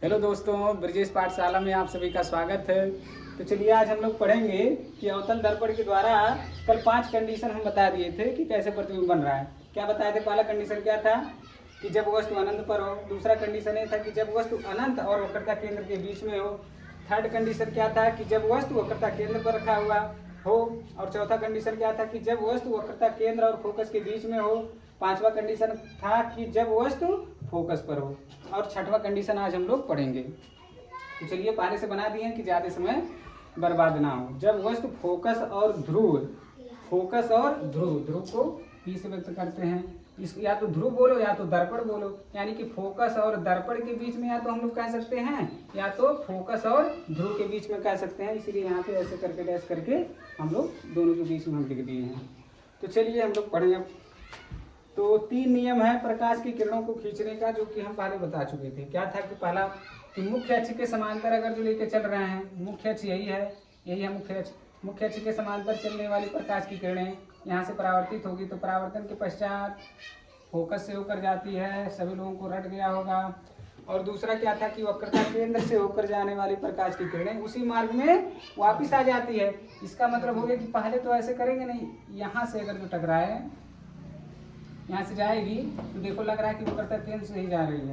Hello दोस्तों, ब्रजेश पाठशाला में आप सभी का स्वागत है। तो चलिए आज हम लोग पढ़ेंगे कि अवतल दर्पण के द्वारा कल 5 कंडीशन हम बता दिए थे कि कैसे प्रतिबिंब बन रहा है। क्या बताए थे? पहला कंडीशन क्या था कि जब वस्तु अनंत पर हो। दूसरा कंडीशन ये था कि जब वस्तु अनंत और वक्रता केंद्र के बीच में हो। थर्ड कंडीशन क्या था कि जब वस्तु वक्रता केंद्र पर रखा हुआ हो। और चौथा कंडीशन क्या था कि जब वस्तु वक्रता केंद्र और फोकस के बीच में हो। पांचवा कंडीशन था कि जब वस्तु फोकस पर हो। और छठवां कंडीशन आज हम लोग पढ़ेंगे। तो चलिए पहले से बना दिए हैं कि ज़्यादा समय बर्बाद ना हो। जब वस्तु फोकस और ध्रुव ध्रुव को पी से व्यक्त करते हैं। इस या तो ध्रुव बोलो या तो दर्पण बोलो, यानी कि फोकस और दर्पण के बीच में या तो हम लोग कह सकते हैं या तो फोकस और ध्रुव के बीच में कह सकते हैं। इसीलिए यहाँ पे ऐसे करके डैश करके हम लोग दोनों के बीच में हम लिख दिए हैं। तो चलिए हम लोग पढ़ेंगे। तो 3 नियम है प्रकाश की किरणों को खींचने का, जो कि हम पहले बता चुके थे। क्या था कि पहला कि मुख्य अक्ष के समांतर अगर जो लेके चल रहे हैं, मुख्य अक्ष यही है मुख्य अक्ष। मुख्य अक्ष के समांतर चलने वाली प्रकाश की किरणें यहाँ से परावर्तित होगी। तो परावर्तन के पश्चात फोकस से होकर जाती है, सभी लोगों को रट गया होगा। और दूसरा क्या था कि वक्रता केंद्र से होकर जाने वाली प्रकाश की किरणें उसी मार्ग में वापिस आ जाती है। इसका मतलब हो गया कि पहले तो ऐसे करेंगे नहीं, यहाँ से अगर जो टकराए यहाँ से जाएगी तो देखो लग रहा है कि वक्रता केंद्र से ही जा रही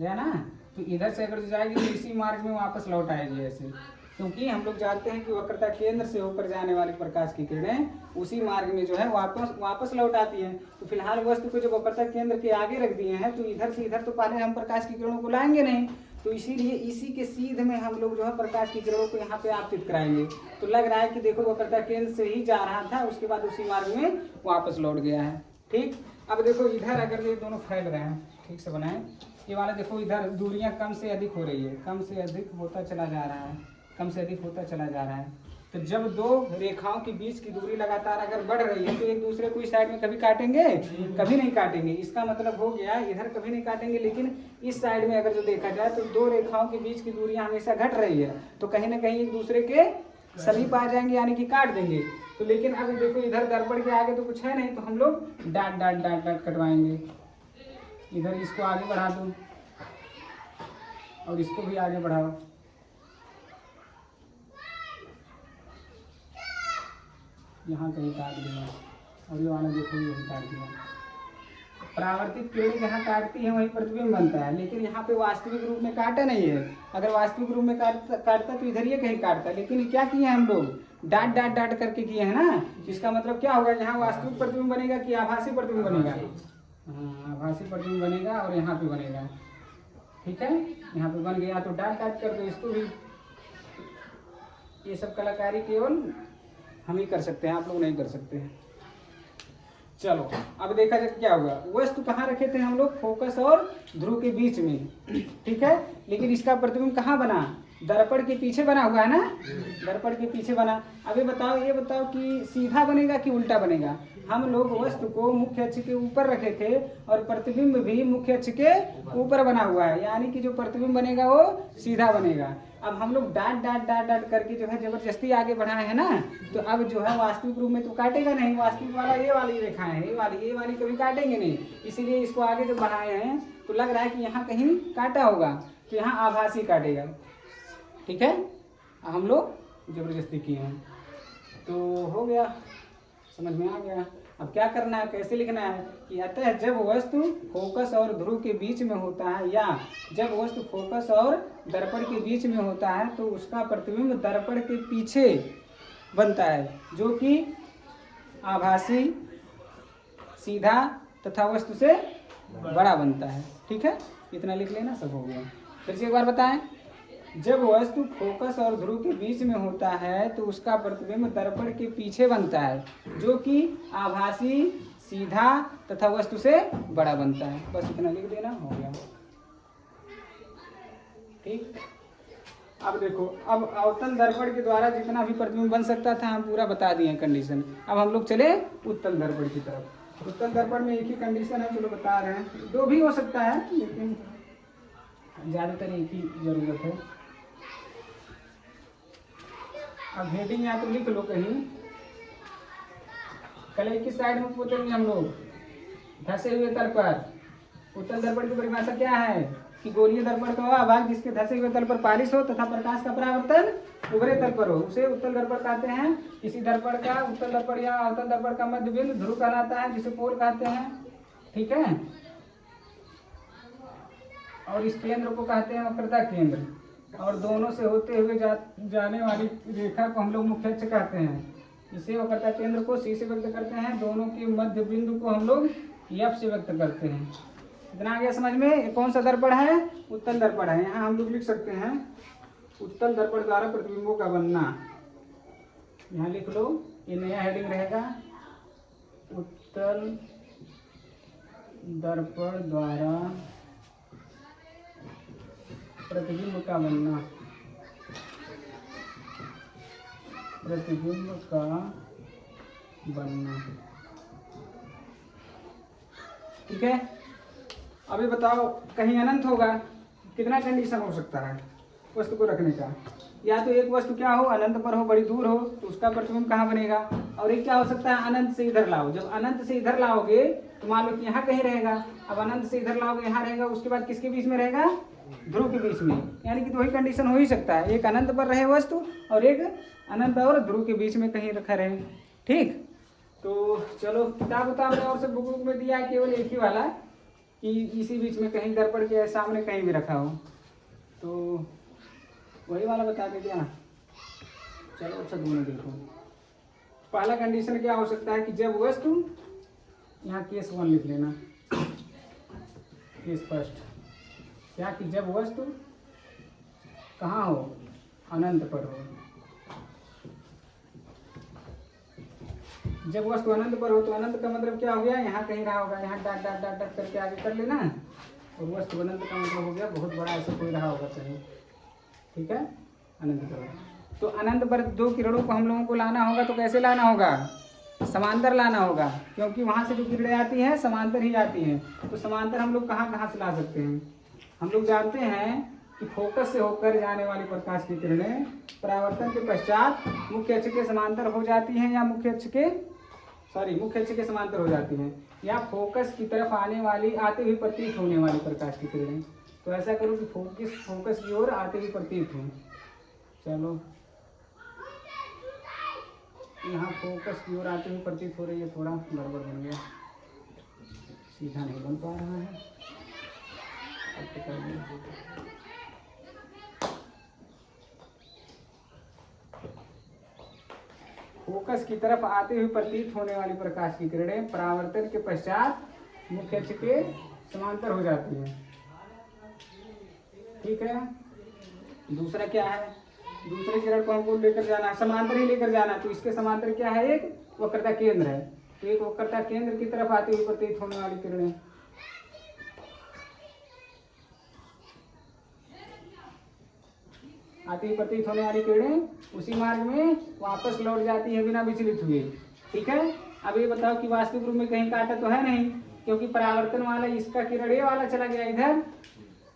है ना। तो इधर से अगर जाएगी तो इसी मार्ग में वापस लौट आएगी ऐसे, क्योंकि हम लोग जानते हैं कि वक्रता केंद्र से होकर जाने वाली प्रकाश की किरणें उसी मार्ग में जो है वापस लौट आती हैं। तो फिलहाल वस्तु को जब वक्रता केंद्र के आगे रख दिए हैं तो इधर से इधर तो पहले हम प्रकाश की किरणों को लाएंगे नहीं। तो इसीलिए इसी के सीध में हम लोग जो है प्रकाश की किरणों को यहाँ पे आपतित कराएंगे। तो लग रहा है कि देखो वक्रता केंद्र से ही जा रहा था, उसके बाद उसी मार्ग में वापस लौट गया है। ठीक, अब देखो इधर अगर ये दोनों फैल रहे हैं, ठीक से बनाएं। ये वाला देखो इधर दूरियां कम से अधिक हो रही है, कम से अधिक होता चला जा रहा है, कम से अधिक होता चला जा रहा है। तो जब दो रेखाओं के बीच की दूरी लगातार अगर बढ़ रही है तो एक दूसरे को इस साइड में कभी काटेंगे? कभी नहीं काटेंगे। इसका मतलब हो गया इधर कभी नहीं काटेंगे, लेकिन इस साइड में अगर जो देखा जाए तो दो रेखाओं के बीच की दूरियां हमेशा घट रही है, तो कहीं ना कहीं एक दूसरे के समीप आ जाएंगे, यानी कि काट देंगे। तो लेकिन अभी देखो इधर दर्पण के आगे तो कुछ है नहीं, तो हम लोग डाट डाट डाट डाट कटवाएंगे। इधर इसको आगे बढ़ा दो और इसको भी आगे बढ़ाओ। यहाँ कहीं काट दिया और ये वाला देखो यही काट दिया। परावर्तित किरणें जहाँ काटती है वहीं प्रतिबिंब बनता है, लेकिन यहाँ पे वास्तविक रूप में काटा नहीं है। अगर वास्तविक रूप में काटता तो इधर ये कहीं काटता, लेकिन क्या किए हैं हम लोग डाट डाट डाट करके किए हैं ना। इसका मतलब क्या होगा, यहाँ वास्तविक प्रतिबिंब बनेगा कि आभासी प्रतिबिंब बनेगा? हाँ, आभासी प्रतिबिंब बनेगा और यहाँ पे बनेगा। ठीक है, यहाँ पे बन गया तो डाट डाट कर दो इसको भी। ये सब कलाकारी केवल हम ही कर सकते हैं, आप लोग नहीं कर सकते हैं। चलो अब देखा जाए क्या होगा। वस्तु कहाँ रखे थे हम लोग? फोकस और ध्रुव के बीच में, ठीक है। लेकिन इसका प्रतिबिंब कहाँ बना? दर्पण के पीछे बना हुआ है ना, दर्पण के पीछे बना। अब ये बताओ कि सीधा बनेगा कि उल्टा बनेगा? हम लोग वस्तु को मुख्य अक्ष के ऊपर रखे थे और प्रतिबिंब भी मुख्य अक्ष के ऊपर बना हुआ है, यानी कि जो प्रतिबिंब बनेगा वो सीधा बनेगा। अब हम लोग डाट डाट डाट डाट करके जो है जबरदस्ती आगे बढ़ाए हैं ना, तो अब जो है वास्तविक रूप में तो काटेगा नहीं। वास्तविक वाला ये वाली रेखा है, ये वाली कभी काटेंगे नहीं। इसीलिए इसको आगे जो बढ़ाए हैं तो लग रहा है कि यहाँ कहीं काटा होगा, तो यहाँ आभासी काटेगा। ठीक है, हम लोग जबरदस्ती किए हैं तो हो गया, समझ में आ गया। अब क्या करना है, कैसे लिखना है कि अतः जब वस्तु फोकस और ध्रुव के बीच में होता है या जब वस्तु फोकस और दर्पण के बीच में होता है तो उसका प्रतिबिंब दर्पण के पीछे बनता है, जो कि आभासी, सीधा तथा वस्तु से बड़ा बनता है। ठीक है, इतना लिख लेना, सब हो गया। फिर से एक बार बताएं। जब वस्तु फोकस और ध्रुव के बीच में होता है तो उसका प्रतिबिंब दर्पण के पीछे बनता है, जो कि आभासी, सीधा तथा वस्तु से बड़ा बनता है। बस इतना लिख देना, हो गया। ठीक, अब देखो, अब अवतल दर्पण के द्वारा जितना भी प्रतिबिंब बन सकता था हम पूरा बता दिए कंडीशन। अब हम लोग चले उत्तल दर्पण की तरफ। उत्तल दर्पण में एक ही कंडीशन है, चलो बता रहे हैं। दो भी हो सकता है, लेकिन ज़्यादातर एक ही जरूरत है। अब हेडिंग या तो लिख लो कहीं। कल किस साइड में पोतेंगे हम लोग? धसे हुए तल पर उत्तल दर्पण की परिभाषा क्या है कि गोलीय दर्पण का वह भाग जिसके धसे हुए तल पर पालिश हो तथा प्रकाश का परावर्तन उभरे तल पर हो उसे उत्तल दर्पण कहते हैं। इसी दर्पण का उत्तल दर्पण या अवतल दर्पण का मध्य बिंदु ध्रुव कहलाता है, जिसे पोल कहते हैं। ठीक है, और इस केंद्र को कहते हैं वक्रता केंद्र, और दोनों से होते हुए जाने वाली रेखा को हम लोग मुख्य अक्ष कहते हैं। इसे वक्रता केंद्र को सी से व्यक्त करते हैं, दोनों के मध्य बिंदु को हम लोग एफ से व्यक्त करते हैं। इतना आ गया समझ में। ये कौन सा दर्पण है? उत्तल दर्पण है। यहाँ हम लोग लिख सकते हैं उत्तल दर्पण द्वारा प्रतिबिंबों का बनना। यहाँ लिख लो, ये नया हेडिंग रहेगा, उत्तल दर्पण द्वारा प्रतिबिंब का बनना, प्रतिबिंब का बनना। ठीक है, अभी बताओ कहीं अनंत होगा, कितना कंडीशन हो सकता है वस्तु को रखने का? या तो एक वस्तु क्या हो, अनंत पर हो, बड़ी दूर हो, तो उसका प्रतिबिंब कहाँ बनेगा? और एक क्या हो सकता है, अनंत से इधर लाओ। जब अनंत से इधर लाओगे तो मान लो कि यहाँ कहीं रहेगा। अब अनंत से इधर लाओगे, यहाँ रहेगा, उसके बाद किसके बीच में रहेगा? ध्रुव के बीच में। यानी कि दो ही कंडीशन हो ही सकता है, एक अनंत पर रहे वस्तु और एक अनंत और ध्रुव के बीच में कहीं रखा रहे। ठीक, तो चलो किताब उताब में और सब बुक में दिया है, केवल एक ही वाला कि इसी बीच में कहीं दर्पण के सामने कहीं भी रखा हो, तो वही वाला बता दे क्या? चलो अच्छा, दोनों देखो। पहला कंडीशन क्या हो सकता है कि जब वस्तु, यहाँ केस 1 लिख लेना, केस फर्स्ट, क्या कि जब वस्तु कहाँ हो, अनंत पर हो। जब वस्तु अनंत पर हो तो अनंत का मतलब क्या हो गया, यहाँ कहीं रहा होगा, यहाँ डाट डाट डाट डाट करके आगे कर लेना, और वस्तु अनंत का मतलब हो गया बहुत बड़ा, ऐसा कोई रहा होगा कहीं। ठीक है, अनंत पर। तो अनंत पर दो किरणों को हम लोगों को लाना होगा, तो कैसे लाना होगा? समांतर लाना होगा, क्योंकि वहाँ से जो किरणें आती हैं समांतर ही आती हैं। तो समांतर हम लोग कहाँ कहाँ से ला सकते हैं? हम लोग जानते हैं कि फोकस से होकर जाने वाली प्रकाश की किरणें परावर्तन के पश्चात मुख्य अक्ष के समांतर हो जाती हैं, या मुख्य अक्ष के समांतर हो जाती हैं, या फोकस की तरफ आने वाली, आते हुए प्रतीत होने वाली प्रकाश की किरणें। तो ऐसा करो कि फोकस की ओर आते हुए प्रतीत हो। चलो, यहाँ फोकस की ओर आते हुए प्रतीत हो रही है, थोड़ा गड़बड़ बन गया, सीधा नहीं बन पा रहा है। फोकस की तरफ आते हुए प्रतीत होने वाली प्रकाश की किरणें परावर्तन के पश्चात मुख्य अक्ष के समांतर हो जाती हैं। ठीक है, दूसरा क्या है? दूसरे किरण को हमको लेकर जाना है, समांतर ही लेकर जाना है। तो इसके समांतर क्या है? एक वक्रता केंद्र है। तो एक वक्रता केंद्र की तरफ आते हुए प्रतीत होने वाली किरणें, आती हुई प्रतीत होने वाली किरणें उसी मार्ग में वापस लौट जाती है बिना विचलित हुए। ठीक है, अब ये बताओ कि वास्तविक रूप में कहीं काटा तो है नहीं, क्योंकि परावर्तन वाला इसका किरण ये वाला चला गया इधर,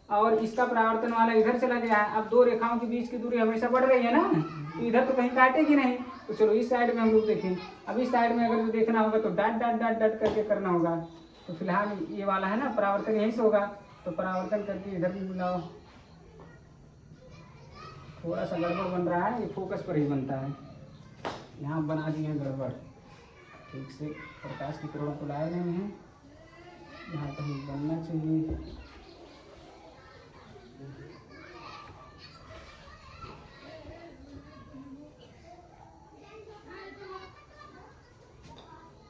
और इसका परावर्तन वाला इधर चला गया है। अब दो रेखाओं के बीच की दूरी हमेशा बढ़ रही है ना, तो इधर तो कहीं काटेगी नहीं। तो चलो इस साइड में हम लोग देखें। अब इस साइड में अगर जो देखना होगा तो डाट डाट डाट डाट करके करना होगा। तो फिलहाल ये वाला है ना, परावर्तन यहीं से होगा, तो परावर्तन करके इधर भी मिलाओ। थोड़ा सा गड़बड़ बन रहा है, ये फोकस पर ही बनता है, यहाँ बना दिए हैं गड़बड़, ठीक से प्रकाश की किरणों को लाए नहीं हैं, यहाँ कहीं बनना चाहिए।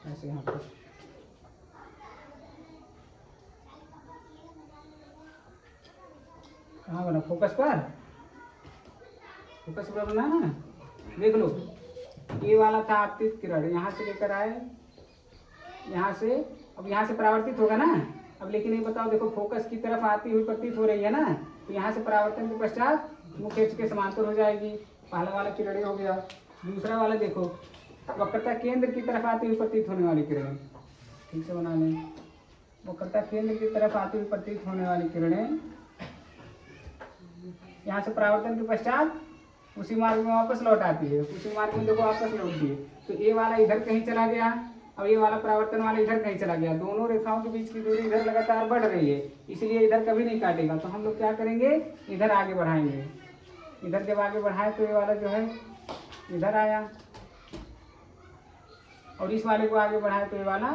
ऐसे यहाँ पर कहाँ बना? फोकस पर, फोकस पर बना है। देख लो, ये वाला था आपतित किरण, यहाँ से लेकर आए, यहाँ से, अब यहाँ से परावर्तित होगा ना। अब लेकिन ये बताओ, देखो फोकस की तरफ आती हुई प्रतीत हो रही है ना, तो यहाँ से परावर्तन के पश्चात मुख्य अक्ष के समांतर हो जाएगी। पहला वाला किरण हो गया। दूसरा वाला देखो, वक्रता केंद्र की तरफ आती हुई प्रतीत होने वाली किरणें, ठीक से बना लें। वक्रता केंद्र की तरफ आती हुई प्रतीत होने वाली किरणें यहाँ से परावर्तन के पश्चात उसी मार्ग में वापस लौट आती है। उसी मार्ग में देखो वापस लौटती है। तो ए वाला इधर कहीं चला गया, अब ये वाला परावर्तन वाला इधर कहीं चला गया, दोनों रेखाओं के बीच की दूरी इधर लगातार बढ़ रही है, इसलिए इधर कभी नहीं काटेगा। तो हम लोग क्या करेंगे, इधर आगे बढ़ाएंगे। इधर जब आगे बढ़ाए तो ये वाला जो है इधर आया, और इस वाले को आगे बढ़ाए तो ये वाला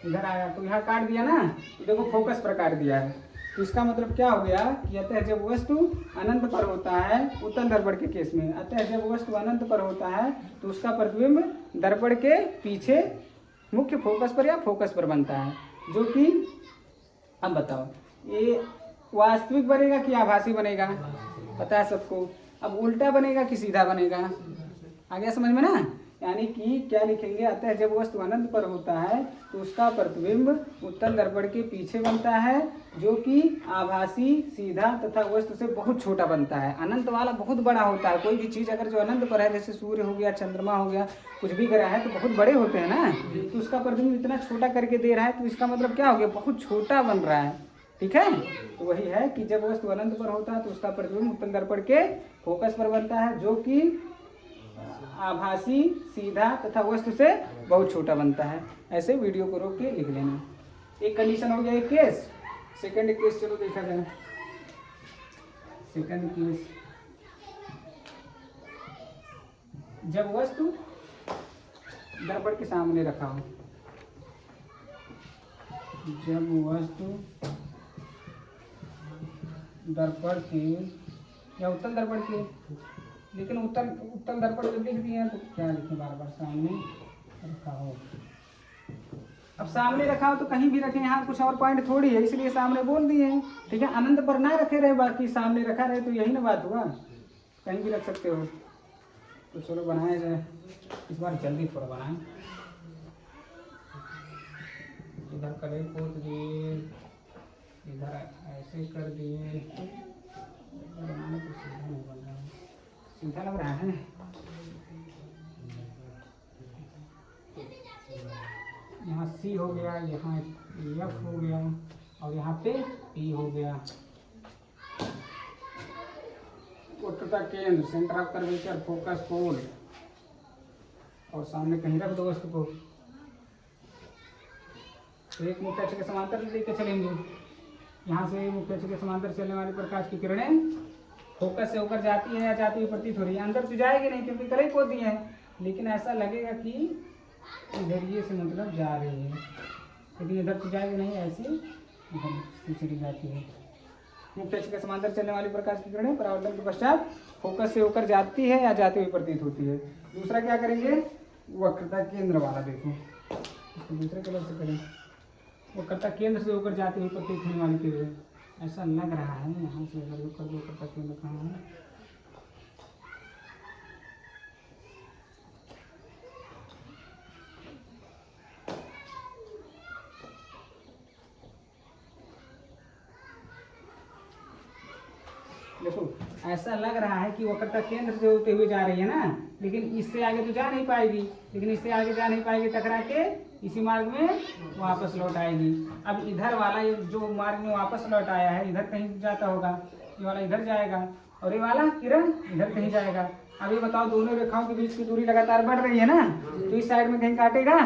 इधर आया। तो यहाँ काट दिया ना, तो देखो फोकस पर काट दिया है। तो इसका मतलब क्या हो गया कि अतः जब वस्तु अनंत पर होता है, उत्तल दर्पण के केस में, अतः जब वस्तु अनंत पर होता है तो उसका प्रतिबिंब दर्पण के पीछे मुख्य फोकस पर या फोकस पर बनता है, जो कि अब बताओ ये वास्तविक बनेगा कि आभासी बनेगा, पता है सबको। अब उल्टा बनेगा कि सीधा बनेगा, आ गया समझ में ना। यानी कि क्या लिखेंगे, अतः जब वस्तु अनंत पर होता है तो उसका प्रतिबिंब उत्तल दर्पण के पीछे बनता है, जो कि आभासी, सीधा तथा वस्तु से बहुत छोटा बनता है। अनंत वाला बहुत बड़ा होता है। कोई भी चीज़ अगर जो अनंत पर है, जैसे सूर्य हो गया, चंद्रमा हो गया, कुछ भी ग्रह है, तो बहुत बड़े होते हैं ना, तो उसका प्रतिबिंब इतना छोटा करके दे रहा है, तो इसका मतलब क्या हो गया, बहुत छोटा बन रहा है। ठीक है, तो वही है कि जब वस्तु अनंत पर होता है तो उसका प्रतिबिंब उत्तल दर्पण के फोकस पर बनता है, जो कि आभासी, सीधा तथा वस्तु से बहुत छोटा बनता है। ऐसे वीडियो को रोक के लिख लेना। एक कंडीशन हो गया, एक केस। सेकंड केस चलो देखा जाए। सेकंड केस, जब वस्तु दर्पण के सामने रखा हो, जब वस्तु दर्पण के या उत्तल दर्पण के, लेकिन उत्तल दर्पण जब लिख दिए हैं तो क्या लिखें, बार बार सामने रखा हो। अब सामने रखा हो तो कहीं भी रखें, यहाँ कुछ और पॉइंट थोड़ी है, इसलिए सामने बोल दिए हैं। ठीक है, अनंत पर ना रखे रहे, बाकी सामने रखा रहे, तो यही ना बात हुआ, कहीं भी रख सकते हो। तो चलो बनाया जाए, इस बार जल्दी थोड़ा बनाएं। इधर कड़े पोत दिए, इधर ऐसे कर दिए, बनाने को सीधा नहीं बन रहा है, सीधा लग रहा है। यहाँ सी हो गया, यहाँ एफ हो गया, और यहाँ पे पी हो गया। वक्रता केंद्र, सेंटर ऑफ कर्वेचर, फोकस पोल, और सामने कहीं रख दो वस्तु को। तो एक मुख्य अक्ष के समांतर लेके चलेंगे। यहाँ से मुख्य अक्ष के समांतर चलने वाली प्रकाश की किरणें फोकस से होकर जाती है या जाती हुई प्रतीत हो रही है। अंदर तो जाएगी नहीं क्योंकि कलई को दी है, लेकिन ऐसा लगेगा कि इधर ये से मतलब जा रही है, लेकिन इधर तो जाएगी नहीं, ऐसे इधर चली जाती है। मुख्य अक्ष के समांतर चलने वाली प्रकाश की किरणें परावर्तन के पश्चात फोकस से होकर जाती है या जाती हुई प्रतीत होती है। दूसरा क्या करेंगे, वक्रता केंद्र वाला देखो, इसको दूसरे कलर से करें। वक्रता केंद्र से होकर जाती हुई प्रतीत होने वाली किरणें, ऐसा लग रहा है यहाँ से अगर कर दो, वक्रता केंद्र कहाँ है, देखो ऐसा लग रहा है कि वक्रता केंद्र से होते हुए जा रही है ना, लेकिन इससे आगे तो जा नहीं पाएगी, लेकिन इससे आगे जा नहीं पाएगी, टकरा के इसी मार्ग में वापस लौट आएगी। अब इधर वाला ये जो मार्ग में वापस लौट आया है, इधर कहीं जाता होगा, ये वाला इधर जाएगा, और ये वाला किरण इधर कहीं जाएगा। अब ये बताओ, दोनों रेखाओं के बीच की दूरी लगातार बढ़ रही है ना, तो इस साइड में कहीं काटेगा,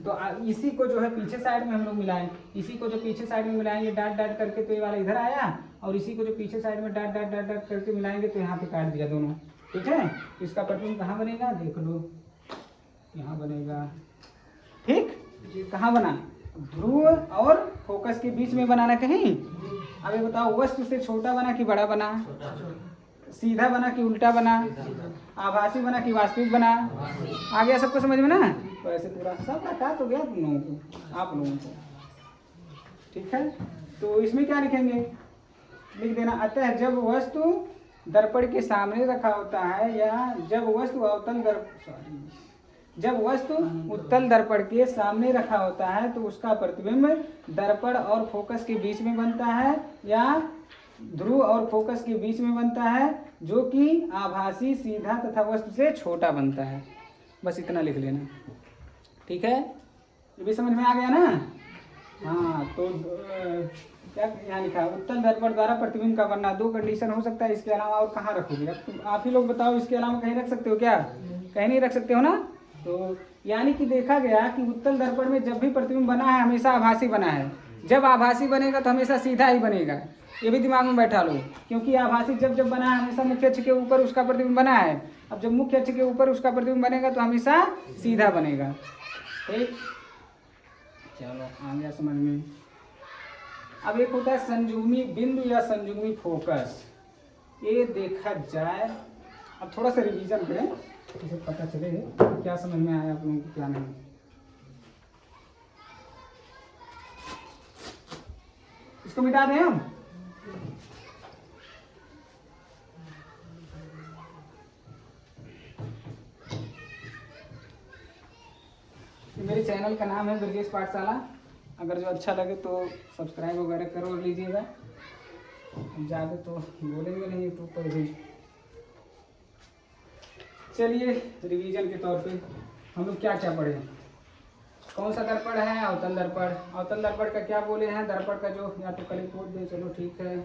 तो इसी को जो है पीछे साइड में हम लोग मिलाएं, इसी को जो पीछे साइड में मिलाएंगे डाट डाट करके, तो ये वाला इधर आया, और इसी को जो पीछे साइड में डाट डाट डाट डाट करके मिलाएंगे तो यहाँ पे काट दिया दोनों। ठीक है, तो इसका प्रतिबिंब कहाँ बनेगा, देख लो, यहाँ बनेगा। ठीक, कहाँ बना, ध्रुव और फोकस के बीच में बनाना कहीं। अब ये बताओ, वस्तु से छोटा बना कि बड़ा बना, सीधा बना कि उल्टा बना, आभासी बना कि वास्तविक बना, आ गया सबको समझ में ना। तो ऐसे पूरा सब हटा तो गया तुम लोगों को, आप लोगों को। ठीक है, तो इसमें क्या लिखेंगे, लिख देना, अतः जब वस्तु दर्पण के सामने रखा होता है, या जब वस्तु जब वस्तु उत्तल दर्पण के सामने रखा होता है तो उसका प्रतिबिंब दर्पण और फोकस के बीच में बनता है, या ध्रुव और फोकस के बीच में बनता है, जो कि आभासी, सीधा तथा वस्तु से छोटा बनता है। बस इतना लिख लेना। ठीक है, ये भी समझ में आ गया ना। हाँ, तो क्या यहाँ लिखा है, उत्तल दर्पण द्वारा प्रतिबिंब का बनना। दो कंडीशन हो सकता है, इसके अलावा और कहाँ रखोगे। अब आप ही लोग बताओ, इसके अलावा कहीं रख सकते हो क्या, कहीं नहीं रख सकते हो ना। तो यानी कि देखा गया कि उत्तल दर्पण में जब भी प्रतिबिंब बना है हमेशा आभासी बना है। जब आभासी बनेगा तो हमेशा सीधा ही बनेगा, ये भी दिमाग में बैठा लो, क्योंकि आभासी जब जब बना है हमेशा मुख्य अक्ष के ऊपर उसका प्रतिबिंब बना है। अब जब मुख्य अक्ष के ऊपर उसका प्रतिबिंब बनेगा तो हमेशा सीधा बनेगा। ठीक, चलो आ गया समझ में। अब एक होता है संजुग्मी बिंदु या संजुग्मी फोकस। ये देखा जाए, अब थोड़ा सा रिवीजन करें, इसे पता चले क्या समझ में आया आप लोगों को क्या नहीं। इसको मिटा दें हम। मेरे चैनल का नाम है ब्रजेश पाठशाला, अगर जो अच्छा लगे तो सब्सक्राइब वगैरह करो लीजिएगा। ज़्यादा तो बोलेंगे नहीं यूट्यूब पर भी। चलिए रिवीजन के तौर पे हम लोग क्या क्या पढ़े। कौन सा दर्पण है? अवतल दर्पण। अवतल दर्पण का क्या बोले हैं? दर्पण का जो या तो कलिक पोत दे, चलो ठीक है।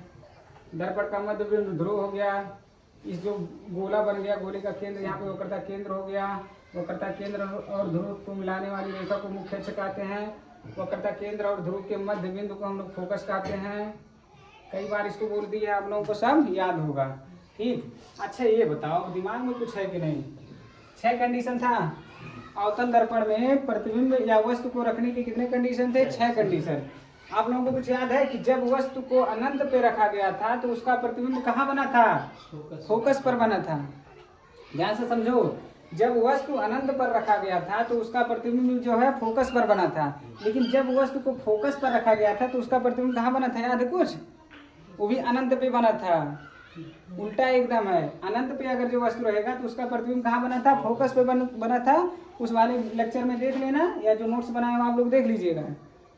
दर्पण का मध्य बिंदु ध्रुव हो गया। इस जो गोला बन गया, गोले का केंद्र यहाँ पे वक्रता केंद्र हो गया। वक्रता केंद्र और ध्रुव को मिलाने वाली रेखा को मुख्य अक्ष कहते हैं। वक्रता केंद्र और ध्रुव के मध्य बिंदु को हम लोग फोकस कहते हैं। कई बार इसको बोल दिया, आप लोगों को सब याद होगा। ठीक, अच्छा ये बताओ दिमाग में कुछ है कि नहीं? 6 कंडीशन था अवतल दर्पण में प्रतिबिंब या वस्तु को रखने के। कितने कंडीशन थे? 6 कंडीशन। आप लोगों को कुछ याद है कि जब वस्तु को अनंत पे रखा गया था तो उसका प्रतिबिंब कहाँ बना था? फोकस पर बना था। ध्यान से समझो, जब वस्तु अनंत पर रखा गया था तो उसका प्रतिबिंब जो है फोकस पर बना था। लेकिन जब वस्तु को फोकस पर रखा गया था तो उसका प्रतिबिंब कहाँ बना था? याद है कुछ? वो भी अनंत पे बना था। उल्टा एकदम है। अनंत पे अगर जो वस्तु रहेगा तो उसका प्रतिबिंब कहाँ बना था? फोकस पे बना था। उस वाले लेक्चर में देख लेना, या जो नोट्स बनाए आप लोग देख लीजिएगा।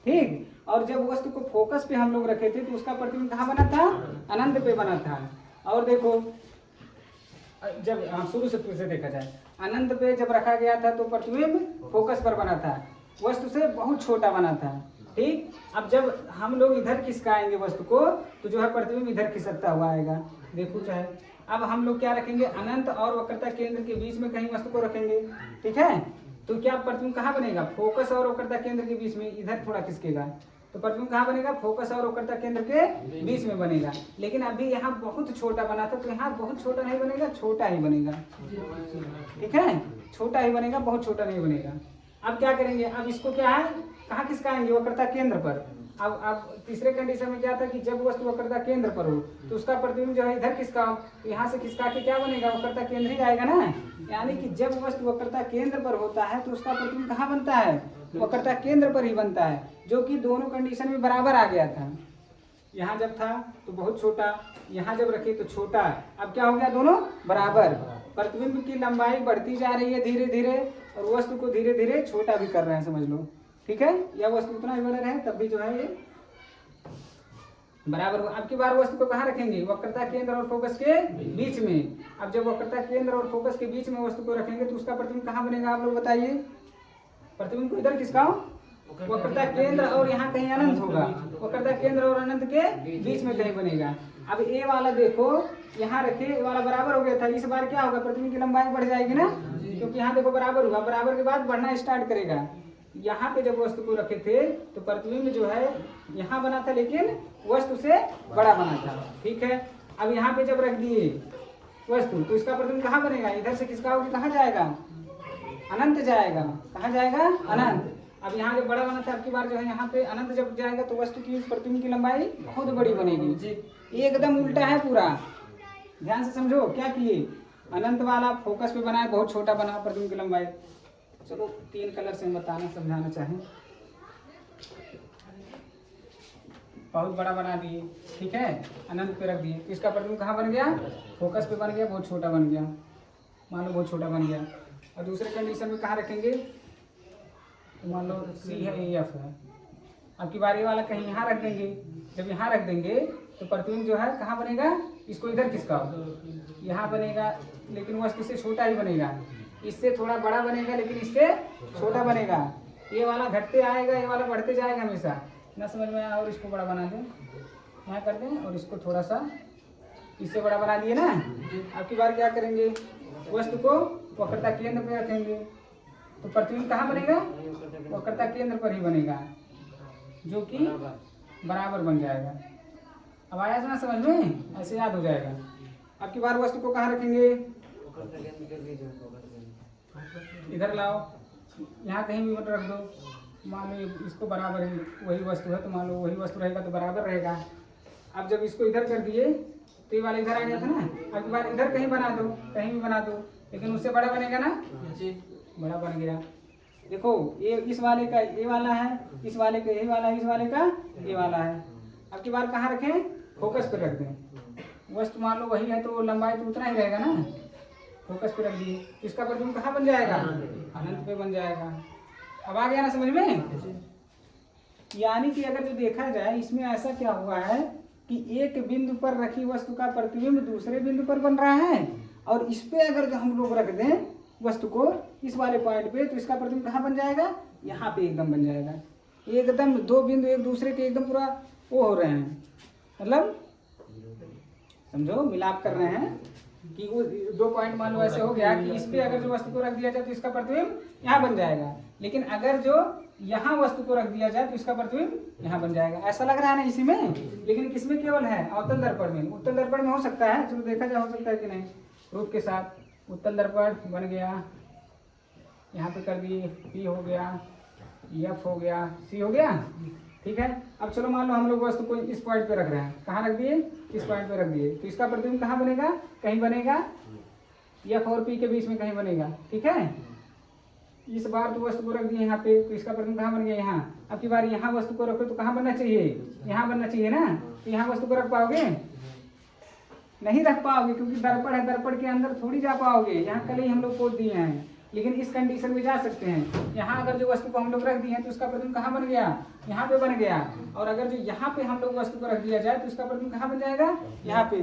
ठीक, और जब वस्तु को फोकस पे हम लोग रखे थे तो उसका प्रतिबिंब कहाँ बना था? अनंत पे बना था। और देखो, जब शुरू से फिर से देखा जाए, अनंत पे जब रखा गया था तो प्रतिबिंब फोकस पर बना था, वस्तु से बहुत छोटा बना था। ठीक, अब जब हम लोग इधर खिसकाएंगे वस्तु को तो जो है प्रतिबिंब इधर खिसकता हुआ आएगा। देखो चाहे अब हम लोग क्या रखेंगे? अनंत और वक्रता केंद्र के बीच में कहीं वस्तु को रखेंगे। ठीक है, तो क्या प्रतिबिंब कहाँ बनेगा? फोकस और वक्रता केंद्र के बीच में, इधर थोड़ा खिसकेगा तो प्रतिबिंब कहाँ बनेगा? फोकस और वक्रता केंद्र के बीच में बनेगा। लेकिन अभी यहाँ बहुत छोटा बना था तो यहाँ बहुत छोटा नहीं बनेगा, छोटा ही बनेगा। ठीक है, छोटा ही बनेगा, बहुत छोटा नहीं बनेगा। अब क्या करेंगे? अब इसको क्या है, कहाँ खिसकाएंगे? वक्रता केंद्र पर। अब तीसरे कंडीशन में क्या था कि जब वस्तु वक्रता केंद्र पर हो तो उसका प्रतिबिंब जो है इधर खिसकाओ, तो यहाँ से खिसका के क्या बनेगा? वक्रता केंद्र ही आएगा ना। यानी कि जब वस्तु वक्रता केंद्र पर होता है तो उसका प्रतिबिंब कहाँ बनता है? वक्रता केंद्र पर ही बनता है, जो कि दोनों कंडीशन में बराबर आ गया था। यहाँ जब था तो बहुत छोटा, यहाँ जब रखे तो छोटा। अब क्या हो गया? दोनों बराबर। प्रतिबिंब की लंबाई बढ़ती जा रही है धीरे धीरे, और वस्तु को धीरे धीरे छोटा भी कर रहे हैं, समझ लो। ठीक है, या वस्तु उतना ही बड़ा रहे तब भी जो है ये बराबर हो। अब की बार वस्तु को कहाँ रखेंगे? वक्रता केंद्र और फोकस के बीच में। अब जब वक्रता केंद्र और फोकस के बीच में वस्तु को रखेंगे तो उसका प्रतिबिंब कहाँ बनेगा? आप लोग बताइए। प्रतिबिंब को इधर खिसकाओ, वक्रता केंद्र और यहाँ कहीं अनंत होगा, वक्रता केंद्र और अनंत के बीच में कहीं बनेगा। अब ए वाला देखो, यहाँ रखे, ए वाला बराबर हो गया था। इस बार क्या होगा? प्रतिबिंब की लंबाई बढ़ जाएगी ना, क्योंकि यहाँ देखो बराबर हुआ, बराबर के बाद बढ़ना स्टार्ट करेगा। यहाँ पे जब वस्तु को रखे थे तो प्रतिबिंब जो है यहाँ बना था, लेकिन वस्तु से बड़ा बना था। ठीक है, अब यहाँ पे जब रख दिए वस्तु तो इसका प्रतिबिंब कहाँ बनेगा? इधर से खिसकाओगे कहाँ जाएगा? अनंत जाएगा। कहाँ जाएगा? अनंत। अब यहाँ जब बड़ा बना था, अब की बार जो है यहाँ पे अनंत जब जाएगा तो वस्तु की प्रतिबिंब की लंबाई बहुत बड़ी बनेगी। एकदम उल्टा है पूरा, ध्यान से समझो। क्या किए? अनंत वाला फोकस पे बनाया, बहुत छोटा बना प्रतिबिंब की लंबाई। चलो 3 कलर से बताना समझाना चाहें। बहुत बड़ा बना दिए, ठीक है, अनंत पे रख दिए। इसका प्रतिबिंब कहाँ बन गया? फोकस पे बन गया, बहुत छोटा बन गया। मान लो बहुत छोटा बन गया। और दूसरे कंडीशन में कहाँ रखेंगे? तो मान लो सी है, ए एफ है। अब की बार ये वाला कहीं यहाँ रख देंगे। जब यहाँ रख देंगे तो प्रतिबिंब जो है कहाँ बनेगा? इसको इधर खिसकाओ, यहाँ बनेगा, लेकिन वस्तु से छोटा ही बनेगा। इससे थोड़ा बड़ा बनेगा, लेकिन इससे छोटा बनेगा। ये वाला घटते आएगा, ये वाला बढ़ते जाएगा हमेशा। ना समझ में आया? और इसको बड़ा बना दें, यहाँ कर दें, और इसको थोड़ा सा इससे बड़ा बना दिए ना। अब की बार क्या करेंगे? वस्तु को वक्रता केंद्र पे रखेंगे। तो प्रतिबिंब कहाँ बनेगा? वक्रता केंद्र पर ही बनेगा, जो कि बराबर बन जाएगा। अब आया ना समझ में? ऐसे याद हो जाएगा। अब की बार वस्तु को कहाँ रखेंगे? इधर लाओ, यहाँ कहीं भी मत रख दो। मान लो इसको बराबर है, वही वस्तु है तो मान लो वही वस्तु रहेगा तो बराबर रहेगा। अब जब इसको इधर कर दिए तो ये वाला इधर आ गया था ना। अब की बार इधर कहीं बना दो, कहीं भी बना दो, लेकिन उससे बड़ा बनेगा ना। बड़ा बन गया। देखो ये इस वाले का ये वाला है, इस वाले का ये वाला है, इस वाले का ये वाला है। अब की बार कहाँ रखें? फोकस पे रख दें। वस्तु मान लो वही है तो लंबाई तो उतना ही रहेगा ना। फोकस पे रख दिए तो इसका प्रतिबिंब कहाँ बन जाएगा? अनंत पे बन जाएगा। अब आ गया ना समझ में? यानी कि अगर जो देखा जाए इसमें ऐसा क्या हुआ है कि एक बिंदु पर रखी वस्तु का प्रतिबिंब दूसरे बिंदु पर बन रहा है, और इस पे अगर जो हम लोग रख दें वस्तु को इस वाले पॉइंट पे, तो इसका प्रतिबिंब कहाँ बन जाएगा? यहाँ पे एकदम बन जाएगा। एकदम दो बिंदु एक दूसरे के एकदम पूरा वो हो रहे हैं, मतलब समझो मिलाप कर रहे हैं कि वो दो पॉइंट मान लो ऐसे हो गया कि इस पे अगर जो वस्तु को रख दिया जाए तो इसका प्रतिबिंब यहाँ बन जाएगा, लेकिन अगर जो यहाँ वस्तु को रख दिया जाए तो इसका प्रतिबिंब यहाँ बन जाएगा। ऐसा लग रहा है ना इसी में, लेकिन किसमें केवल है? अवतल दर्पण में। उत्तल दर्पण में हो सकता है, चलो देखा जाए हो सकता है कि नहीं। रूप के साथ उत्तल दर्पण बन गया, यहाँ पे कर दिए, पी हो गया, एफ हो गया, सी हो गया, ठीक है। अब चलो मान लो हम लोग वस्तु को इस पॉइंट पे रख रहे हैं, कहाँ रख दिए? इस पॉइंट पे रख दिए, तो इसका प्रतिबिंब कहाँ बनेगा? कहीं बनेगा, एफ और पी के बीच में कहीं बनेगा, ठीक है। इस बार तो वस्तु को रख दिए यहाँ पे, तो इसका प्रतिबिंब कहाँ बन गया? यहाँ। अब की बार यहाँ वस्तु को रखो तो कहाँ बनना चाहिए? यहाँ बनना चाहिए ना। तो यहाँ वस्तु को रख पाओगे? नहीं रख पाओगे, क्योंकि दर्पण है, दर्पण के अंदर थोड़ी जा पाओगे। यहाँ कल ही हम लोग खोद दिए हैं, लेकिन इस कंडीशन में जा सकते हैं। यहाँ अगर जो वस्तु को हम लोग रख दिए हैं तो उसका प्रतिबिंब कहाँ बन गया? यहाँ पे बन गया। और अगर जो यहाँ पे हम लोग वस्तु को रख दिया जाए तो उसका प्रतिबिंब कहाँ बन जाएगा? यहाँ पे।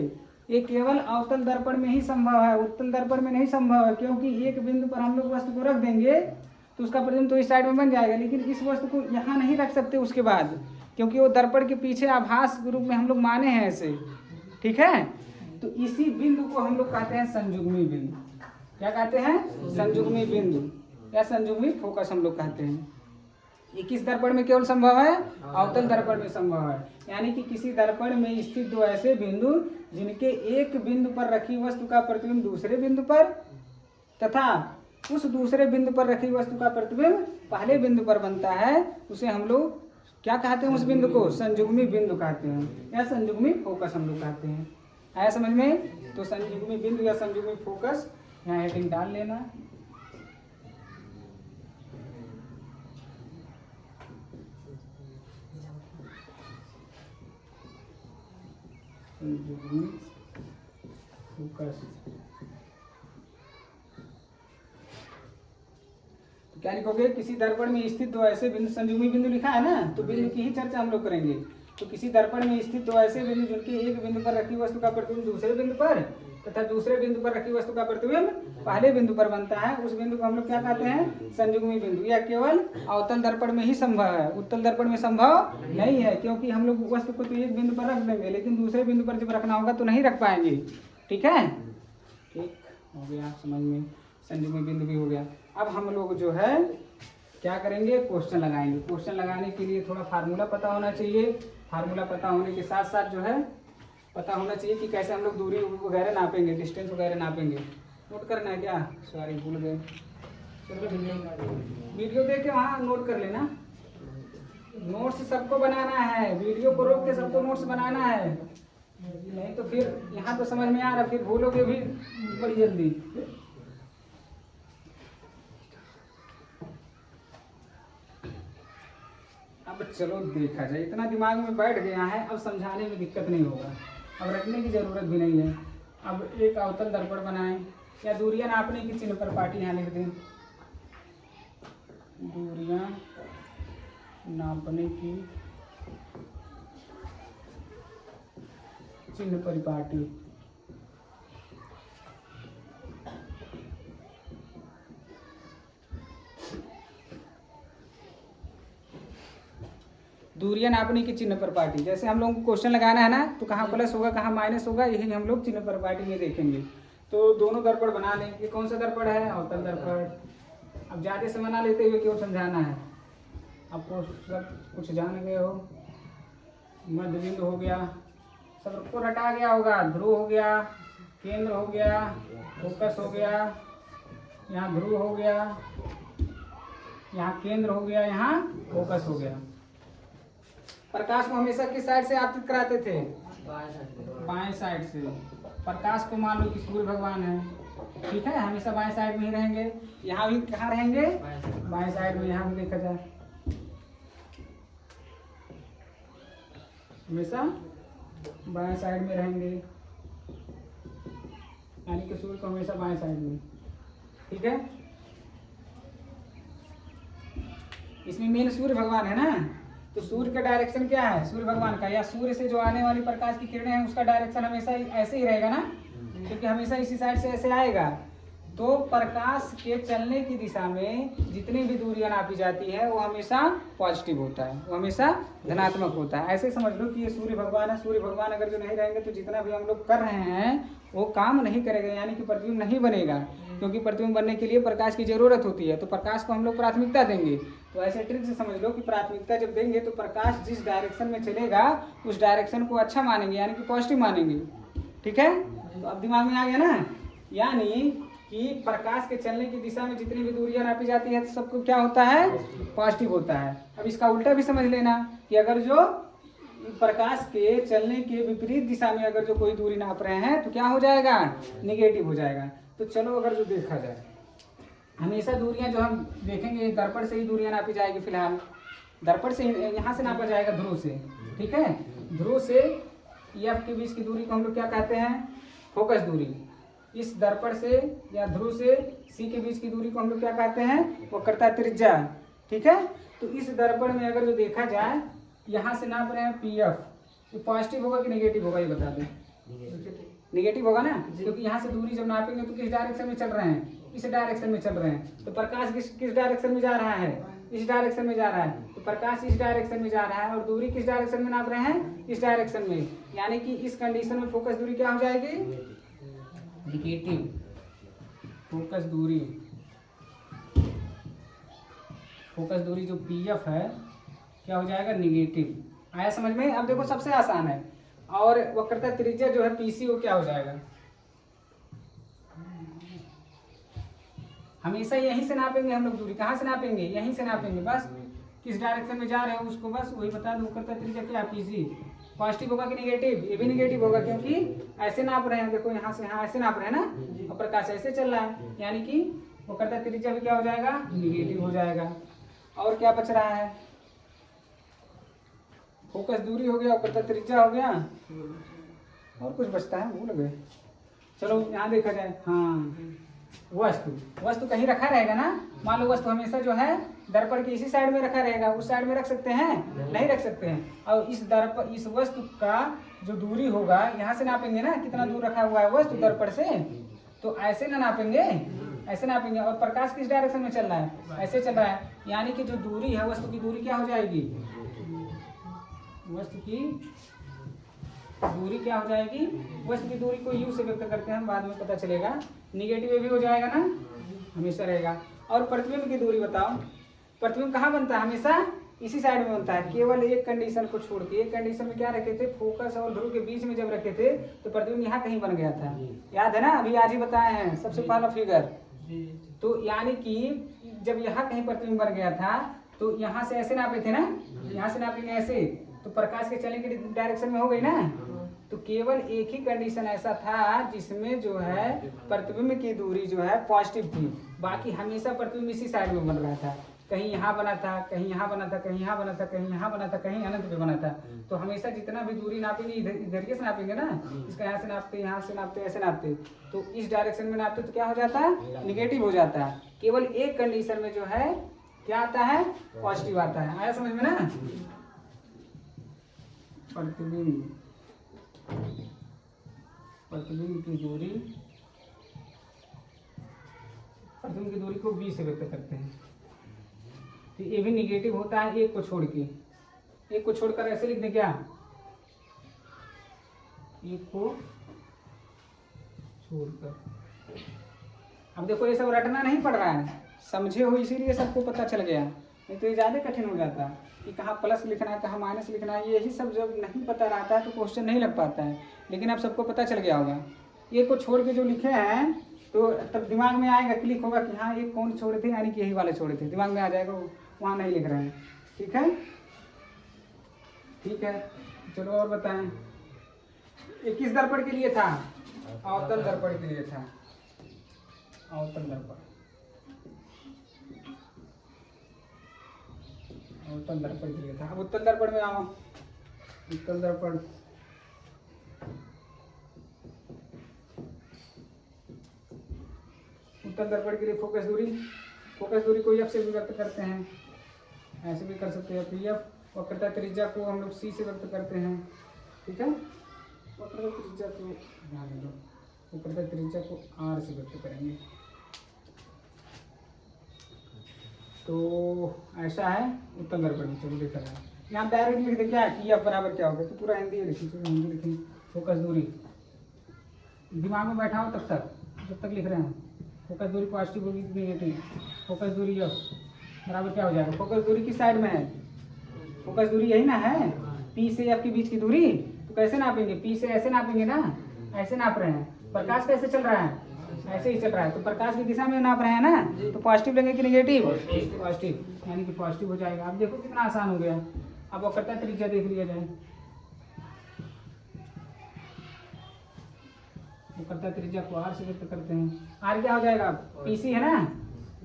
ये केवल अवतल दर्पण में ही संभव है, उत्तल दर्पण में नहीं संभव है, क्योंकि एक बिंदु पर हम लोग वस्तु को रख देंगे तो उसका प्रतिबिंब तो इस साइड में बन जाएगा, लेकिन इस वस्तु को यहाँ नहीं रख सकते उसके बाद, क्योंकि वो दर्पण के पीछे आभास के रूप में हम लोग माने हैं ऐसे, ठीक है। तो इसी बिंदु को हम लोग कहते हैं संजुग्मी बिंदु। क्या कहते हैं? संजुग्मी बिंदु या संजुग्मी फोकस हम लोग कहते हैं। ये किस दर्पण में केवल संभव है? अवतल दर्पण में संभव है। यानी कि किसी दर्पण में स्थित दो ऐसे बिंदु जिनके एक बिंदु पर रखी वस्तु का प्रतिबिंब दूसरे बिंदु पर तथा उस दूसरे बिंदु पर रखी वस्तु का प्रतिबिंब पहले बिंदु पर बनता है, उसे हम लोग क्या कहते हैं? उस बिंदु को संजुग्मी बिंदु कहते हैं या संजुग्मी फोकस हम लोग कहते हैं। आया समझ में? तो संजुग्मी बिंदु या संजुग्मी फोकस यहाँ हेडिंग डाल लेना। संजुग्मी फोकस तो क्या लिखोगे? किसी दर्पण में स्थित दो ऐसे बिंदु, संजुग्मी बिंदु लिखा है ना, तो बिंदु की ही चर्चा हम लोग करेंगे। तो किसी दर्पण में स्थित दो ऐसे बिंदु जिनके एक बिंदु पर रखी वस्तु का प्रतिबिंब दूसरे बिंदु पर तथा दूसरे बिंदु पर रखी वस्तु का प्रतिबिंब पहले बिंदु पर बनता है, उस बिंदु को हम लोग क्या कहते हैं? संजुग्मी बिंदु। यह केवल अवतल दर्पण में ही संभव है, उत्तल दर्पण में संभव नहीं है, क्योंकि हम लोग वस्तु को तो एक बिंदु पर रख देंगे, लेकिन दूसरे बिंदु पर जब रखना होगा तो नहीं रख पाएंगे, ठीक है। ठीक हो गया समझ में, संजुग्मी बिंदु भी हो गया। अब हम लोग जो है क्या करेंगे? क्वेश्चन लगाएंगे। क्वेश्चन लगाने के लिए थोड़ा फार्मूला पता होना चाहिए। फार्मूला पता होने के साथ साथ जो है पता होना चाहिए कि कैसे हम लोग दूरी वगैरह नापेंगे, डिस्टेंस वगैरह नापेंगे। नोट करना है क्या? सॉरी भूल गए। चलो वीडियो देख के वहाँ नोट कर लेना। नोट्स सबको बनाना है, वीडियो को रोक के सबको नोट्स बनाना है, नहीं तो फिर यहाँ तो समझ में आ रहा, फिर भूलोगे भी बड़ी जल्दी। अब चलो देखा जाए, इतना दिमाग में बैठ गया है, अब समझाने में दिक्कत नहीं होगा, अब रखने की ज़रूरत भी नहीं है। अब एक अवतल दर्पण बनाएं या दूरियां नापने की चिन्ह पर पाटी यहाँ लिख दें। दूरियां नापने की चिन्ह परिपाटी। दूरियां नापने की चिन्ह पर पाटी, जैसे हम लोगों को क्वेश्चन लगाना है ना, तो कहाँ प्लस होगा कहाँ माइनस होगा, यही हम लोग चिन्ह पर पाटी में देखेंगे। तो दोनों दर्पण बना लें। ये कौन सा दर्पण है? अवतल दर्पण। अब ज़्यादा समय ना लेते हुए क्यों समझाना है, आपको सब कुछ जान गए हो। मध्य बिंदु हो गया, सबको रटा गया होगा, ध्रुव हो गया, केंद्र हो गया, फोकस हो गया, यहाँ ध्रुव हो गया, यहाँ केंद्र हो गया, यहाँ फोकस हो गया। प्रकाश को हमेशा किस साइड से आपतित कराते थे? बाएं साइड से। प्रकाश को मान लो कि सूर्य भगवान है, ठीक है, हमेशा बाएं साइड में ही रहेंगे। यहाँ भी कहाँ रहेंगे? बाएं साइड में। यहाँ भी देखा जाए हमेशा बाएं साइड में रहेंगे, यानी कि सूर्य को हमेशा बाएं साइड में, ठीक है। इसमें मेन सूर्य भगवान है ना, तो सूर्य का डायरेक्शन क्या है? सूर्य भगवान का या सूर्य से जो आने वाली प्रकाश की किरणें हैं उसका डायरेक्शन हमेशा ऐसे ही रहेगा ना, क्योंकि हमेशा इसी साइड से ऐसे आएगा। तो प्रकाश के चलने की दिशा में जितनी भी दूरियां नापी जाती है वो हमेशा पॉजिटिव होता है, वो हमेशा धनात्मक होता है। ऐसे समझ लो कि ये सूर्य भगवान है, सूर्य भगवान अगर जो नहीं रहेंगे तो जितना भी हम लोग कर रहे हैं वो काम नहीं करेगा, यानी कि प्रतिबिंब नहीं बनेगा, क्योंकि प्रतिबिंब बनने के लिए प्रकाश की जरूरत होती है। तो प्रकाश को हम लोग प्राथमिकता देंगे। तो ऐसे ट्रिक से समझ लो कि प्राथमिकता जब देंगे तो प्रकाश जिस डायरेक्शन में चलेगा उस डायरेक्शन को अच्छा मानेंगे, यानी कि पॉजिटिव मानेंगे, ठीक है। तो अब दिमाग में आ गया ना, यानी कि प्रकाश के चलने की दिशा में जितनी भी दूरियां नापी जाती है तो सबको क्या होता है? पॉजिटिव होता है। अब इसका उल्टा भी समझ लेना कि अगर जो प्रकाश के चलने के विपरीत दिशा में अगर जो कोई दूरी नाप रहे हैं तो क्या हो जाएगा? निगेटिव हो जाएगा। तो चलो अगर जो देखा जाए, हमेशा दूरियां जो हम देखेंगे दर्पण से ही दूरियां नापी जाएगी। फिलहाल दर्पण से यहाँ से नापा जाएगा, ध्रुव से, ठीक है। ध्रुव से एफ के बीच की दूरी को हम लोग क्या कहते हैं? फोकस दूरी। इस दर्पण से या ध्रुव से सी के बीच की दूरी को हम लोग क्या कहते हैं? वक्रता त्रिज्या, ठीक है। तो इस दर्पण में अगर जो देखा जाए, यहाँ से नाप रहे हैं पी एफ, ये पॉजिटिव होगा कि नेगेटिव होगा? ये बता दें। नेगेटिव होगा ना, क्योंकि यहाँ से दूरी जब नापेंगे तो किस डायरेक्शन में चल रहे हैं? इस डायरेक्शन में चल रहे हैं। तो प्रकाश किस डायरेक्शन में जा रहा है? इस डायरेक्शन में जा रहा है। तो प्रकाश इस डायरेक्शन में जा रहा है और दूरी किस डायरेक्शन में नाप रहे हैं? इस डायरेक्शन में, यानी कि इस कंडीशन में फोकस दूरी क्या हो जाएगी? निगेटिव। फोकस दूरी, फोकस दूरी जो पी एफ है क्या हो जाएगा? निगेटिव। आया समझ में? अब देखो सबसे आसान है। और वक्रता त्रिज्या जो है पीसी वो क्या हो जाएगा? हमेशा यहीं से नापेंगे हम लोग दूरी। कहाँ से नापेंगे? यहीं से नापेंगे। बस किस डायरेक्शन में जा रहे हैं उसको बस वही बता दो। वक्रता त्रिज्या क्या? पीसी। पॉजिटिव होगा कि नेगेटिव? ये भी नेगेटिव होगा, क्योंकि ऐसे नाप रहे हैं। देखो यहाँ से यहाँ ऐसे नाप रहे हैं ना, और प्रकाश ऐसे चल रहा है, यानी कि वक्रता त्रिज्या भी क्या हो जाएगा? निगेटिव हो जाएगा। और क्या बच रहा है? फोकस दूरी हो गया, वक्रता त्रिज्या हो गया, और कुछ बचता है, भूल गए। चलो यहाँ देखा जाए, हाँ, वस्तु कहीं रखा रहेगा ना। मान लो वस्तु हमेशा जो है दर्पण के इसी साइड में रखा रहेगा, उस साइड में रख सकते हैं? नहीं रख सकते हैं। और इस वस्तु का जो दूरी होगा, यहाँ से नापेंगे ना कितना दूर रखा हुआ है वस्तु दर्पण से, तो ऐसे ना नापेंगे, ऐसे नापेंगे। और प्रकाश किस डायरेक्शन में चल रहा है? ऐसे चल रहा है, यानी कि जो दूरी है वस्तु की दूरी क्या हो जाएगी? वस्तु की दूरी क्या हो जाएगी? वस्तु की दूरी को यू से व्यक्त करते हैं, बाद में पता चलेगा। निगेटिव भी हो जाएगा ना, हमेशा रहेगा। और प्रतिबिंब की दूरी बताओ। प्रतिबिंब कहाँ बनता है? हमेशा इसी साइड में बनता है, केवल एक कंडीशन को छोड़ के। एक कंडीशन में क्या रखे थे? फोकस और ध्रुव के बीच में जब रखे थे तो प्रतिबिंब यहाँ कहीं बन गया था, याद है ना? अभी आज ही बताए हैं सबसे पहला फिगर। तो यानी कि जब यहाँ कहीं प्रतिबिंब बन गया था तो यहाँ से ऐसे नापे थे ना, यहाँ से नापेंगे ऐसे, तो प्रकाश के चलने के डायरेक्शन में हो गई ना। तो केवल एक ही कंडीशन ऐसा था जिसमें जो है प्रतिबिंब की दूरी जो है पॉजिटिव थी, बाकी हमेशा प्रतिबिंब इसी साइड में बन रहा था। कहीं यहाँ बना था, कहीं यहाँ बना था, कहीं यहाँ बना था, कहीं यहाँ बना था, कहीं अनंत पे बना था। तो हमेशा जितना भी दूरी नापेंगे इधर से नापेंगे ना, इसका यहाँ से नापते, यहाँ से नापते, ऐसे नापते, तो इस डायरेक्शन में नापते तो क्या हो जाता है? निगेटिव हो जाता है। केवल एक कंडीशन में जो है क्या आता है? पॉजिटिव आता है। आया समझ में ना? प्रतिबिंब की दूरी, प्रतिबिंब की दूरी को बी से व्यक्त करते हैं। तो ये भी निगेटिव होता है एक को छोड़ के। एक को छोड़कर ऐसे लिख दें क्या? एक को छोड़कर। अब देखो ये सब रटना नहीं पड़ रहा है, समझे हो इसीलिए सबको पता चल गया, नहीं तो ये ज़्यादा कठिन हो जाता कि कहाँ प्लस लिखना है कहाँ माइनस लिखना है। यही सब जब नहीं पता रहता है तो क्वेश्चन नहीं लग पाता है। लेकिन अब सबको पता चल गया होगा। ये को छोड़ के जो लिखे हैं तो तब दिमाग में आएगा, क्लिक होगा कि हाँ ये कौन छोड़े थे, यानी कि यही वाले छोड़े थे, दिमाग में आ जाएगा। वहाँ नहीं लिख रहे हैं। ठीक है, ठीक है। चलो और बताएं, ये किस दर्पण के लिए था? अवतल दर्पण के लिए था। अवतल दर्पण, अवतल दर्पण के लिए था। अब उत्तल दर्पण में आओ। उत्तल दर्पण, उत्तल दर्पण के लिए फोकस दूरी को एफ से भी व्यक्त करते हैं, ऐसे भी कर सकते हैं। P F. वक्रता त्रिज्या को हम लोग सी से व्यक्त करते हैं। ठीक है, वक्रता त्रिज्या को ध्यान दो, वक्रता त्रिज्या को आर से व्यक्त करेंगे। तो ऐसा है उत्तल दर्पण में। चलो देखा जाए, यहाँ डायरेक्ट लिख दे क्या कि एफ बराबर क्या होगा, तो पूरा हिंदी लिखी। चलो हिंदी लिखें। फोकस दूरी दिमाग में बैठा हो तब तक, जब तक लिख रहे हैं। फोकस दूरी पॉजिटिव होगी कि नेगेटिव? फोकस दूरी एफ बराबर क्या हो जाएगा? फोकस दूरी किस साइड में है? फोकस दूरी यही ना है, पी से एफ के बीच की दूरी। तो कैसे नापेंगे? पी से ऐसे नापेंगे ना, ऐसे नाप रहे हैं। प्रकाश कैसे चल रहा है? ऐसे ही चल रहा है। तो प्रकाश की दिशा में नाप रहे हैं ना, तो पॉजिटिव लेंगे कि नेगेटिव? पॉजिटिव, यानी कि पॉजिटिव हो जाएगा। अब देखो कितना आसान हो गया। अब वक्रता त्रिज्या देख लिया जाए। वक्रता त्रिज्या को आर से व्यक्त करते हैं। आर क्या हो जाएगा? पीसी है ना,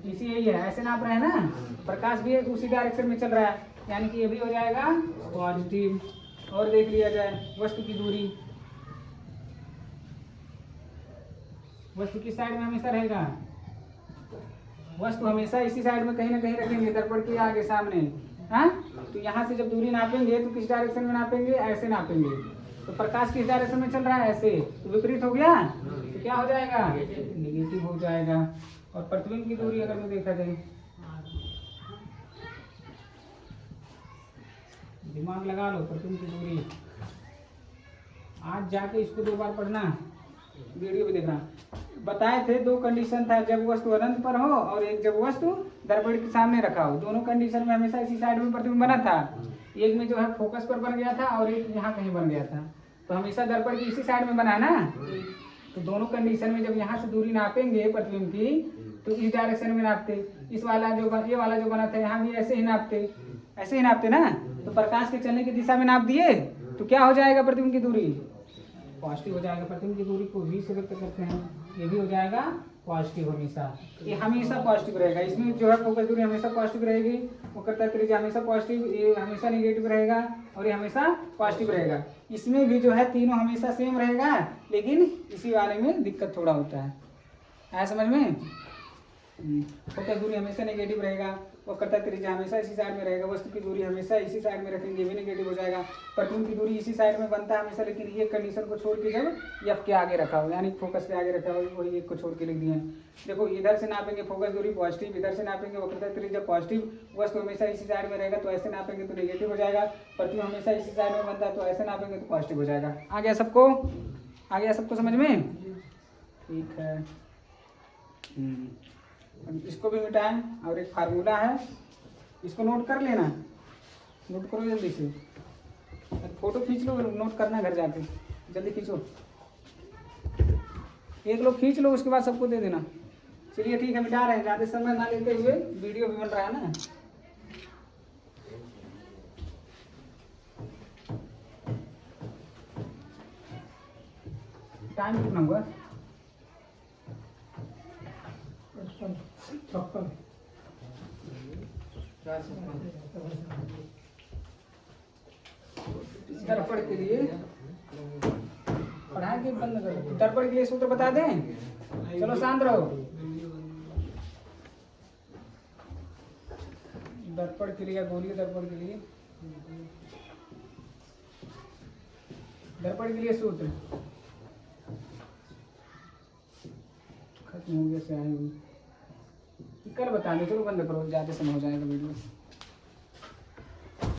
पीसी यही है, ऐसे नाप रहे हैं ना। प्रकाश भी उसी डायरेक्शन में चल रहा है, यानी कि ये भी हो जाएगा पॉजिटिव। और देख लिया जाए वस्तु की दूरी। वस्तु किस साइड में हमेशा रहेगा? वस्तु हमेशा इसी साइड में कहीं ना कहीं रखेंगे, दर्पण के आगे सामने। हाँ, तो यहाँ से जब दूरी नापेंगे तो किस डायरेक्शन में नापेंगे? ऐसे नापेंगे। तो प्रकाश किस डायरेक्शन में चल रहा है? ऐसे, तो विपरीत हो गया, तो क्या हो जाएगा? नेगेटिव हो जाएगा। और प्रतिबिंब की दूरी अगर मैं देखा जाए, दिमाग लगा लो, प्रतिबिंब की दूरी। आज जाके इसको 2 बार पढ़ना, वीडियो भी देखना। बताए थे 2 कंडीशन था, जब वस्तु अनंत पर हो और एक जब वस्तु दर्पण के सामने रखा हो। दोनों कंडीशन में हमेशा इसी साइड में प्रतिबिंब बना था। एक में जो है फोकस पर बन गया था और एक यहाँ कहीं बन गया था। तो हमेशा दर्पण की इसी साइड में बना है ना। तो दोनों कंडीशन में जब यहाँ से दूरी नापेंगे प्रतिबिंब की, तो इस डायरेक्शन में नापते। इस वाला जो ये वाला जो बना था यहाँ भी ऐसे ही नापते, ऐसे ही नापते ना। तो प्रकाश के चलने की दिशा में नाप दिए, तो क्या हो जाएगा? प्रतिबिंब की दूरी पॉजिटिव हो जाएगा। प्रतिबिंब की दूरी को v से व्यक्त करते हैं, ये भी हो जाएगा पॉजिटिव हमेशा। ये हमेशा पॉजिटिव रहेगा। इसमें जो है फोकस दूरी हमेशा पॉजिटिव रहेगी, वक्रता त्रिज्या हमेशा पॉजिटिव, ये हमेशा नेगेटिव रहेगा और ये हमेशा पॉजिटिव रहेगा। इसमें भी जो है तीनों हमेशा सेम रहेगा, लेकिन इसी वाले में दिक्कत थोड़ा होता है। आया समझ में? फोकस दूरी हमेशा नेगेटिव रहेगा, वक्रता त्रिज्या हमेशा इसी साइड में रहेगा, वस्तु की दूरी हमेशा इसी साइड में रखेंगे, भी नेगेटिव हो जाएगा। प्रतिबिंब की दूरी इसी साइड में बनता है हमेशा, लेकिन ये कंडीशन को छोड़ के जब एफ के आगे रखा हो, यानी फोकस के आगे रखा हो, वही एक को छोड़ के लिख दिए हैं। देखो इधर से नापेंगे फोकस दूरी पॉजिटिव, इधर से नापेंगे वक्रता त्रिज्या पॉजिटिव, वस्तु हमेशा इसी साइड में रहेगा तो ऐसे नापेंगे तो नेगेटिव हो जाएगा। प्रतिबिंब हमेशा इसी साइड में बनता है तो ऐसे नापेंगे तो पॉजिटिव हो जाएगा। आ गया सबको? आ गया सबको समझ में? ठीक है। इसको भी मिटाएं। और एक फार्मूला है, इसको नोट कर लेना, नोट करो जल्दी से। फोटो खींच लो, नोट करना घर जाके, जल्दी खींचो। एक लोग खींच लो, उसके बाद सबको दे देना। चलिए ठीक है, मिटा रहे हैं, ज़्यादा समय ना लेते हुए, वीडियो भी बन रहा है ना। टाइम कितना हुआ? 56। दर्पण के लिए पढ़ाई के बंद करो। दर्पण के लिए सूत्र बता दें? चलो शांत रहो। दर्पण के लिए बोलिए। दर्पण के लिए, दर्पण के लिए सूत्र खत्म हो गया से आए हुई। कल बता दो, चलो बंद करो, ज़्यादा समय हो जाएगा वीडियो।